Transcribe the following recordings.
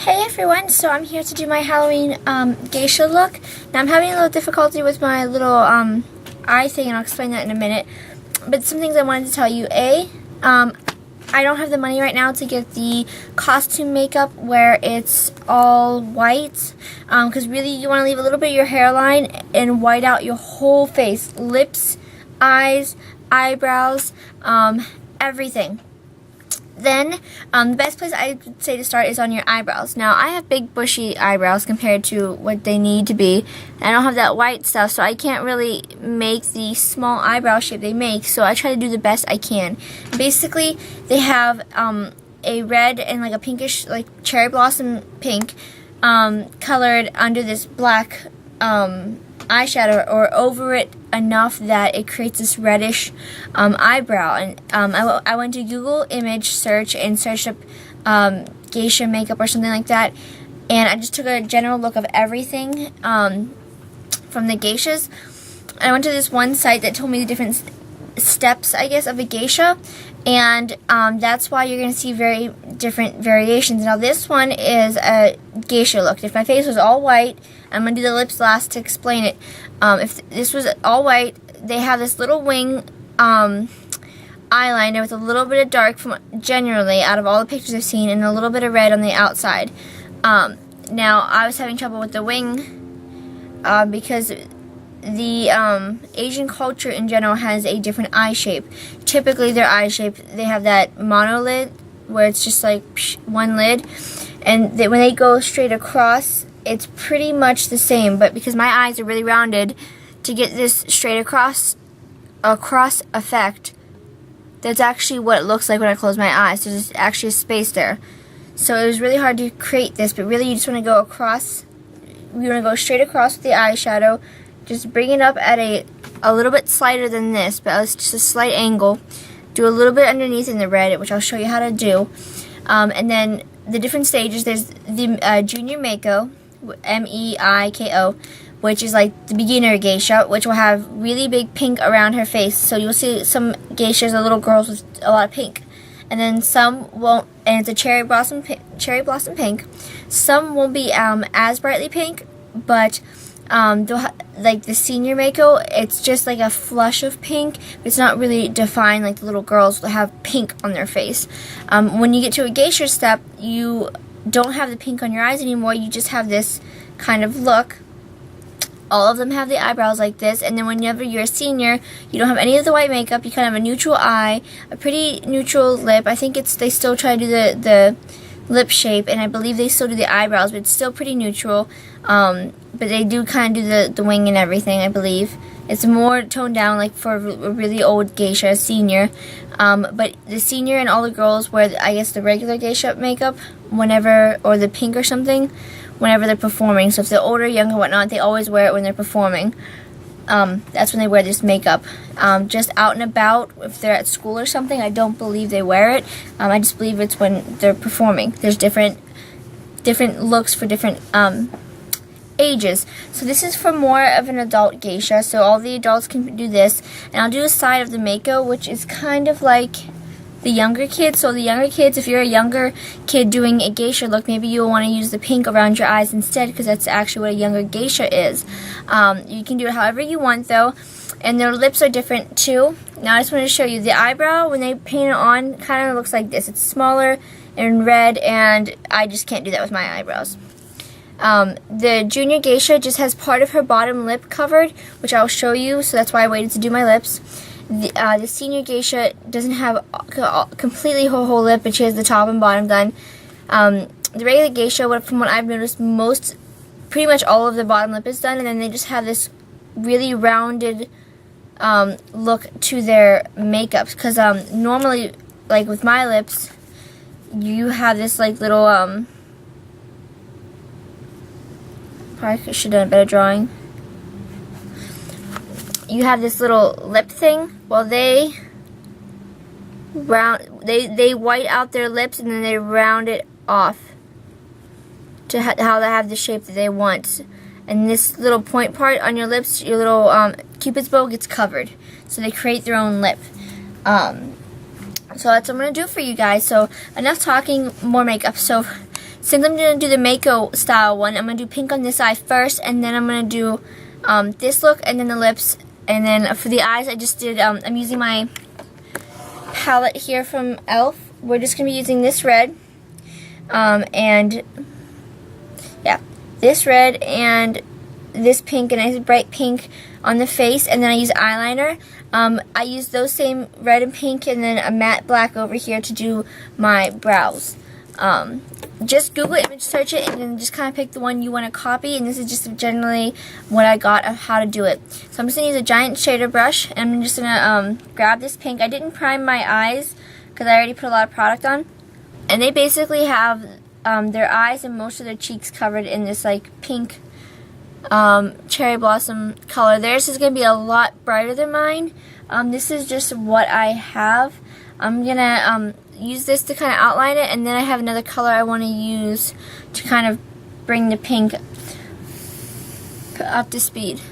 Hey everyone, so I'm here to do my Halloween geisha look. Now I'm having a little difficulty with my little eye thing, and I'll explain that in a minute. But some things I wanted to tell you. I don't have the money right now to get the costume makeup where it's all white, because really you want to leave a little bit of your hairline and white out your whole face. Lips, eyes, eyebrows, everything. Then, the best place I would say to start is on your eyebrows. Now, I have big bushy eyebrows compared to what they need to be. I don't have that white stuff, so I can't really make the small eyebrow shape they make, so I try to do the best I can. Basically, they have a red and like a pinkish, like cherry blossom pink, colored under this black eyeshadow, or over it enough that it creates this reddish eyebrow. And I went to Google image search and searched up geisha makeup or something like that, and I just took a general look of everything from the geishas. I went to this one site that told me the different steps, I guess, of a geisha, and that's why you're going to see very different variations. Now this one is a geisha look. If my face was all white, I'm going to do the lips last to explain it. If this was all white, they have this little wing eyeliner with a little bit of dark from generally out of all the pictures I've seen, and a little bit of red on the outside. Now I was having trouble with the wing because the Asian culture in general has a different eye shape. Typically their eye shape, they have that monolid where it's just like one lid, and when they go straight across, it's pretty much the same. But because my eyes are really rounded, to get this straight across effect, that's actually what it looks like when I close my eyes. There's actually a space there. So it was really hard to create this, but really you just want to go across. You want to go straight across with the eyeshadow. Just bring it up at a little bit slighter than this, but it's just a slight angle. Do a little bit underneath in the red, which I'll show you how to do. And then the different stages, there's the Junior Meiko, M-E-I-K-O, which is like the beginner geisha, which will have really big pink around her face. So you'll see some geishas are little girls with a lot of pink. And then some won't, and it's a cherry blossom pink. Some won't be as brightly pink, but like the Senior Meiko, it's just like a flush of pink. It's not really defined like the little girls will have pink on their face. When you get to a geisha step, you don't have the pink on your eyes anymore. You just have this kind of look. All of them have the eyebrows like this, and then whenever you're a senior, you don't have any of the white makeup. You kind of have a neutral eye, a pretty neutral lip. I think they still try to do the lip shape, and I believe they still do the eyebrows, but it's still pretty neutral. But they do kind of do the wing and everything, I believe. It's more toned down, like for a really old geisha, senior. But the senior and all the girls wear, I guess, the regular geisha makeup whenever, or the pink or something, whenever they're performing. So if they're older, younger, whatnot, they always wear it when they're performing. That's when they wear this makeup. Just out and about, if they're at school or something, I don't believe they wear it. I just believe it's when they're performing. There's different looks for different ages. So this is for more of an adult geisha, so all the adults can do this. And I'll do a side of the Meiko, which is kind of like the younger kids. So the younger kids, if you're a younger kid doing a geisha look, maybe you'll want to use the pink around your eyes instead, because that's actually what a younger geisha is. You can do it however you want though, and their lips are different too. Now I just want to show you the eyebrow. When they paint it on, kind of looks like this. It's smaller and red, and I just can't do that with my eyebrows. The Junior Geisha just has part of her bottom lip covered, which I'll show you, so that's why I waited to do my lips. The Senior Geisha doesn't have completely her whole lip, but she has the top and bottom done. The regular Geisha, from what I've noticed, pretty much all of the bottom lip is done, and then they just have this really rounded look to their makeups, because normally, like with my lips, you have this like little probably should have done a better drawing. You have this little lip thing. Well, they white out their lips, and then they round it off to how they have the shape that they want. And this little point part on your lips, your little cupid's bow, gets covered. So they create their own lip. So that's what I'm going to do for you guys. So enough talking, more makeup. So since I'm going to do the Mako style one, I'm going to do pink on this eye first, and then I'm going to do this look, and then the lips, and then for the eyes, I just did, I'm using my palette here from e.l.f. We're just going to be using this red, and yeah, this red and this pink, a nice bright pink on the face, and then I use eyeliner. I use those same red and pink, and then a matte black over here to do my brows. Just Google image search it, and then just kind of pick the one you want to copy, and this is just generally what I got of how to do it. So I'm just going to use a giant shader brush, and I'm just going to grab this pink. I didn't prime my eyes because I already put a lot of product on, and they basically have their eyes and most of their cheeks covered in this like pink cherry blossom color. Theirs is going to be a lot brighter than mine. This is just what I have. I'm going to use this to kind of outline it, and then I have another color I want to use to kind of bring the pink up to speed.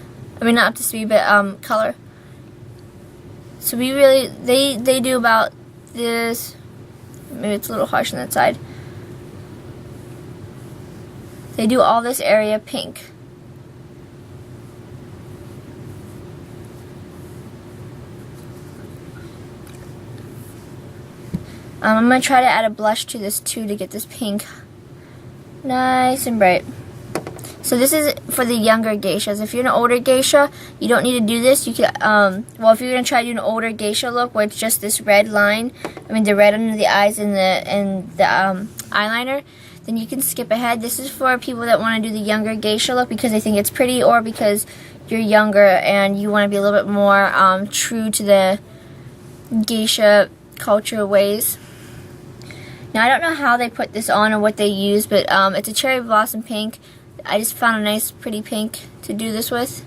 I mean, not up to speed, but color. So we really, they do about this. Maybe it's a little harsh on that side. They do all this area pink. I'm going to try to add a blush to this too to get this pink nice and bright. So this is for the younger geishas. If you're an older geisha, you don't need to do this. You could, well, if you're going to try to do an older geisha look where it's just this red line, I mean the red under the eyes and the eyeliner, then you can skip ahead. This is for people that want to do the younger geisha look because they think it's pretty, or because you're younger and you want to be a little bit more true to the geisha culture ways. Now, I don't know how they put this on or what they use, but it's a cherry blossom pink. I just found a nice pretty pink to do this with.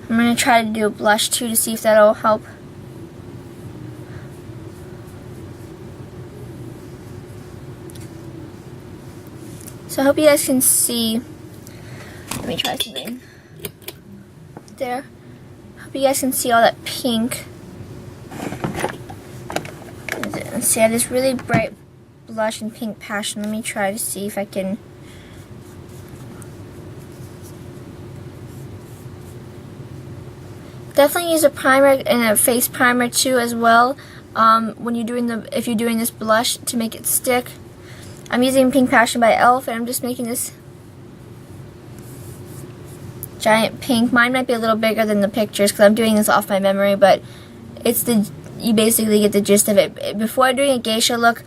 I'm going to try to do a blush too to see if that'll help. So I hope you guys can see. Let me try something. There. Hope you guys can see all that pink. Let's see, I have this really bright blush and pink passion. Let me try to see if I can. Definitely use a primer and a face primer too as well. When you're doing if you're doing this blush to make it stick. I'm using Pink Passion by e.l.f. and I'm just making this giant pink. Mine might be a little bigger than the pictures because I'm doing this off my memory, but it's you basically get the gist of it. Before doing a geisha look,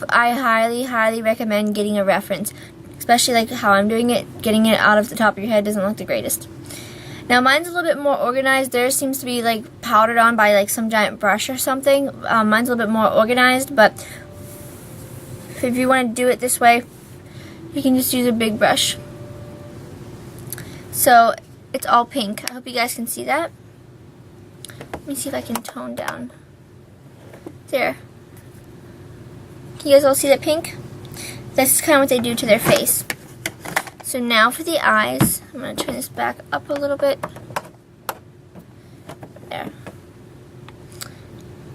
I highly recommend getting a reference, especially like how I'm doing it. Getting it out of the top of your head doesn't look the greatest. Now mine's a little bit more organized. Theirs seems to be like powdered on by like some giant brush or something. Mine's a little bit more organized, but if you want to do it this way, you can just use a big brush. So it's all pink. I hope you guys can see that. Let me see if I can tone down. There. Can you guys all see that pink? That's kind of what they do to their face. So now for the eyes, I'm going to turn this back up a little bit. There.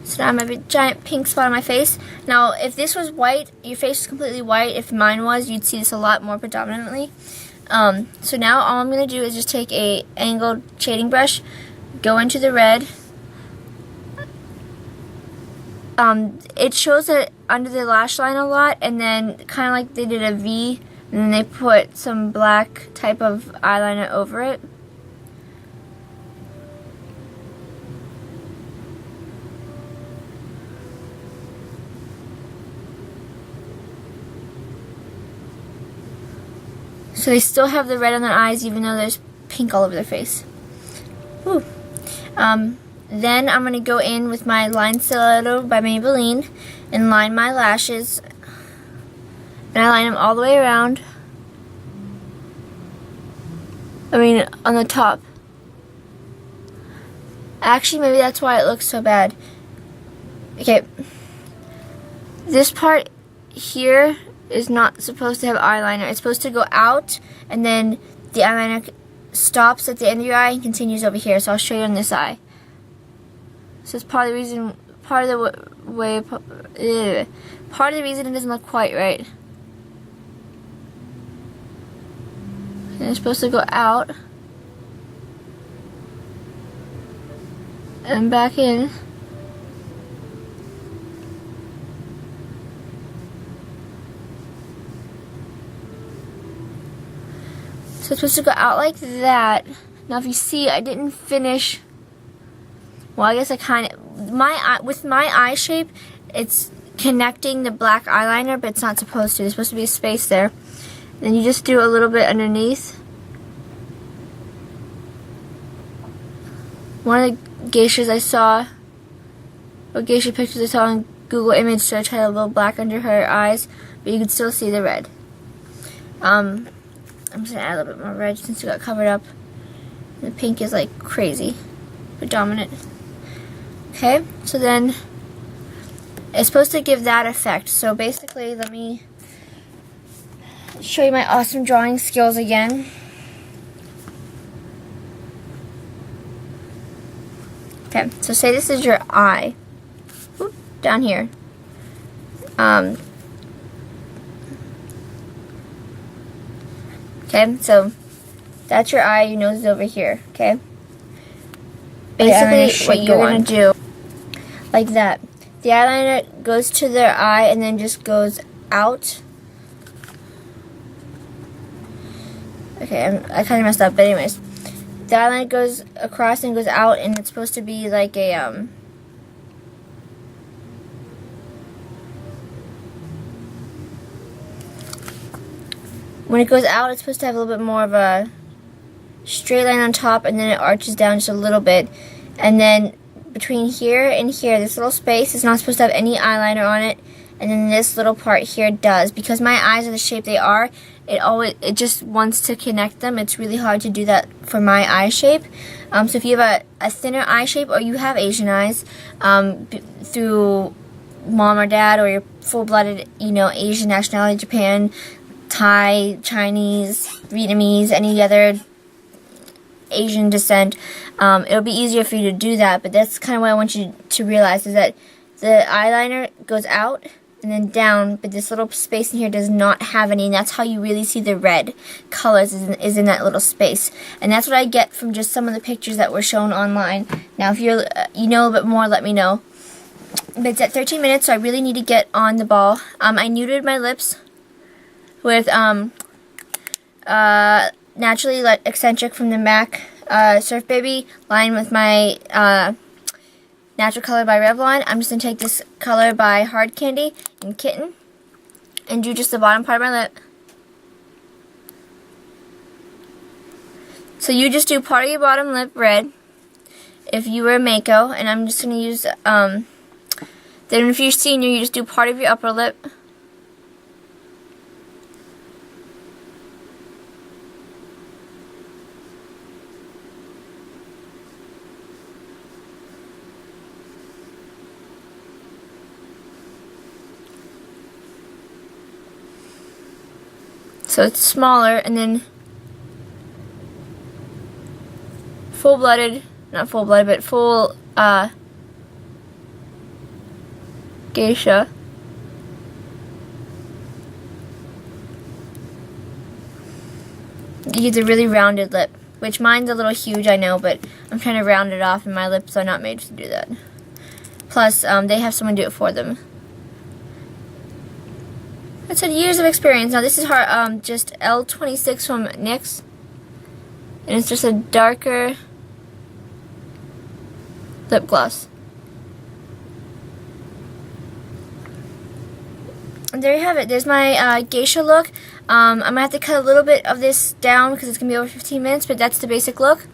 So now I have a giant pink spot on my face. Now if this was white, your face is completely white. If mine was, you'd see this a lot more predominantly. So now all I'm going to do is just take a angled shading brush, go into the red. It shows it under the lash line a lot, and then kind of like they did a V, and then they put some black type of eyeliner over it. So they still have the red on their eyes even though there's pink all over their face. Woo. Then I'm going to go in with my Line Stiletto by Maybelline and line my lashes. And I line them all the way around. I mean, on the top. Actually, maybe that's why it looks so bad. Okay. This part here is not supposed to have eyeliner. It's supposed to go out, and then the eyeliner stops at the end of your eye and continues over here. So I'll show you on this eye. So it's part of the reason part of the way, part of the reason it doesn't look quite right. And it's supposed to go out and back in. So it's supposed to go out like that. Now if you see, I didn't finish, well, I guess I kind of, with my eye shape, it's connecting the black eyeliner, but it's not supposed to. There's supposed to be a space there. Then you just do a little bit underneath. One of the geishas I saw, or geisha pictures I saw on Google image search had a little black under her eyes, but you could still see the red. I'm just going to add a little bit more red since it got covered up. The pink is like crazy, predominant. Okay, so then it's supposed to give that effect. So basically, let me show you my awesome drawing skills again. Okay, so say this is your eye. Oop, down here. Okay, so that's your eye, your nose is over here, okay? Basically, what you're going to do, like that. The eyeliner goes to their eye and then just goes out. Okay, I kind of messed up, but anyways. The eyeliner goes across and goes out, and it's supposed to be like a, when it goes out, it's supposed to have a little bit more of a straight line on top, and then it arches down just a little bit. And then between here and here, this little space is not supposed to have any eyeliner on it. And then this little part here does. Because my eyes are the shape they are, it just wants to connect them. It's really hard to do that for my eye shape. So if you have a thinner eye shape, or you have Asian eyes, through mom or dad, or you're full-blooded, Asian nationality, Japan, Thai, Chinese, Vietnamese, any other Asian descent, it'll be easier for you to do that. But that's kind of what I want you to realize, is that the eyeliner goes out and then down, but this little space in here does not have any, and that's how you really see the red colors, is in that little space. And that's what I get from just some of the pictures that were shown online. Now if you know a bit more, let me know. But it's at 13 minutes, so I really need to get on the ball. I nuded my lips with Naturally Eccentric from the MAC Surf Baby, lined with my Natural Color by Revlon. I'm just going to take this color by Hard Candy and Kitten and do just the bottom part of my lip. So you just do part of your bottom lip red if you were a Mako, and I'm just going to use, then if you're senior, you just do part of your upper lip. So it's smaller, and then full-blooded, not full-blooded, but full geisha. You get the really rounded lip, which mine's a little huge, I know, but I'm trying to round it off, and my lips are not made to do that. Plus, they have someone do it for them. It said years of experience. Now this is hard, just L26 from NYX, and it's just a darker lip gloss. And there you have it. There's my geisha look. I'm going to have to cut a little bit of this down because it's going to be over 15 minutes, but that's the basic look.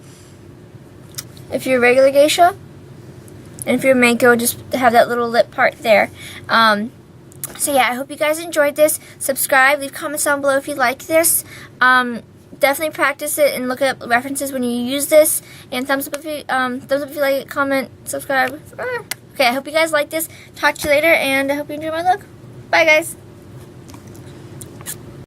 If you're a regular geisha, and if you're a Mako, just have that little lip part there. So yeah, I hope you guys enjoyed this. Subscribe, leave comments down below if you like this. Definitely practice it and look up references when you use this. And thumbs up if you like it, comment, subscribe. Okay, I hope you guys like this. Talk to you later, and I hope you enjoy my look. Bye, guys.